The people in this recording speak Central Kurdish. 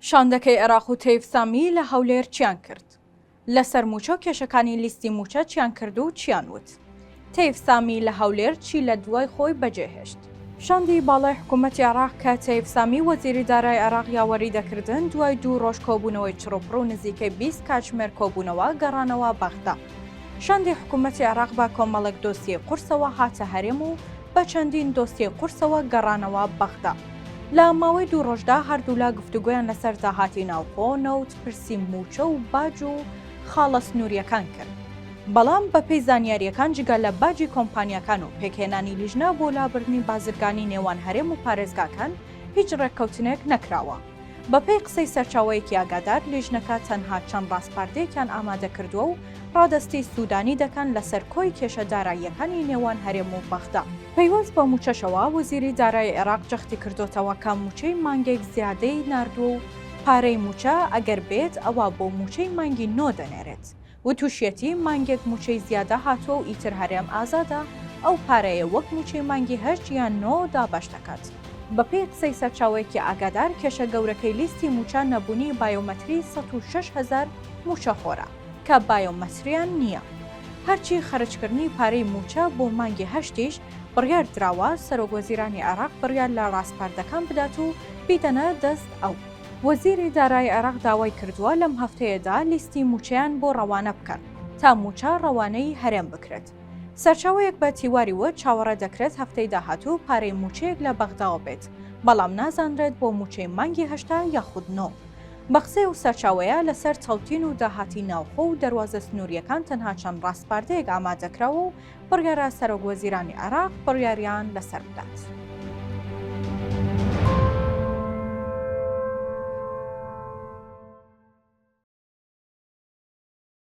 شاندەکەی عێراق و تەیف سامی لە هەولێر چیان کرد؟ لەسەر موچە کێشەکانی لیستی موچە چیان کرد و چیان وت؟ تەیف سامی لە هەولێر چی لە دوای خۆی بەجێهێشت؟ شاندی باڵای حکوومەتی عێراق کە تەیف سامی وەزیری دارای عێراق یاوەری دەکردن دوای 2 ڕۆژ کۆبوونەوەی چڕوپڕ و نزیکەی 20 کاتژمێر کۆبوونەوە گەڕانەوە بەغدا. شاندی حکوومەتی عێراق بە کۆمەڵێک دۆسیە قورسەوە هاتە هەرێم و بە چەندین دۆسیە قورسەوە گەڕانەوە بەغدا. لە ماوەی 2 ڕۆژدا هەردوو لا گفتوگویان لەسەر داهاتی ناوخۆ، نەوت، پرسی موچە و باج و خاڵە سنووریەکان کرد. بەڵام بەپێی زانیاریەکان جگە لە باجی کۆمپانیەکان و پێکهێنانی لیژنە بۆ لابردنی بازرگانی نێوان هەرێم و پارێزگاکان هیچ ڕێککەوتنێک نەکراوە. بەپێی قسەی سەرچاوەیەکی ئاگادار، لیژنەکە تەنها چەند ڕاستپاردەیەکیان ئامادە کردووە و ڕادەستی سوودانی دەکەن لەسەر کۆی کێشە داراییەکانی نێوان هەرێم و بەغدا. پەیوەست بە موچەشەوە، وەزیری دارایی عێراق جەختی کردوتەوە کە موچەی مانگێک زیادەی ناردووە و پارەی موچە ئەگەر بێت ئەوە بۆ موچەی مانگی 9 دەنێرێت. و تووشەتی مانگێک موچەی زیادە هاتووە و ئیتر هەرێم ئازادە، ئەو پارەیە وەک موچەی مانگی 8 یان 9 دابەش دەکات. بەپێی قسەی سەرچاوەیەکی ئاگادار، کێشە گەورەکەی لیستی موچە نەبوونی بایۆمەتری 106,000 موچەخۆرە کە بایۆمەتریان نییە. هەرچی خەرجکردنی پارەی موچە بۆ مانگی 8 بڕیار دراوە سەرۆکوەزیرانی عێراق بڕیار لە ڕاستپاردەکان بدات و بیدەنە دەست ئەو. وەزیری دارایی عێراق داوای کردووە لەم هەفتەیەدا لیستی موچەیان بۆ ڕەوانە بکەن تا موچە ڕەوانەی هەرێم بکرێت. سەرچاوەیەک بە تیواری وت چاوەڕێ دەکرێت هەفتەی داهاتوو پارەی موچەیەک لە بەغداوە بێت، بەڵام نازانرێت بۆ موچەی مانگی 8 یاخود 9. بە قسەی و سەرچاوەیە لەسەر چەوتین و داهاتی ناوخۆ و دەواازە سنووریەکان تەنها چەند ڕاستپاردەیەک ئامادەکراوە و بڕیارە سەرۆکوەزیرانی عێراق بڕیاریان لەسەر بدات.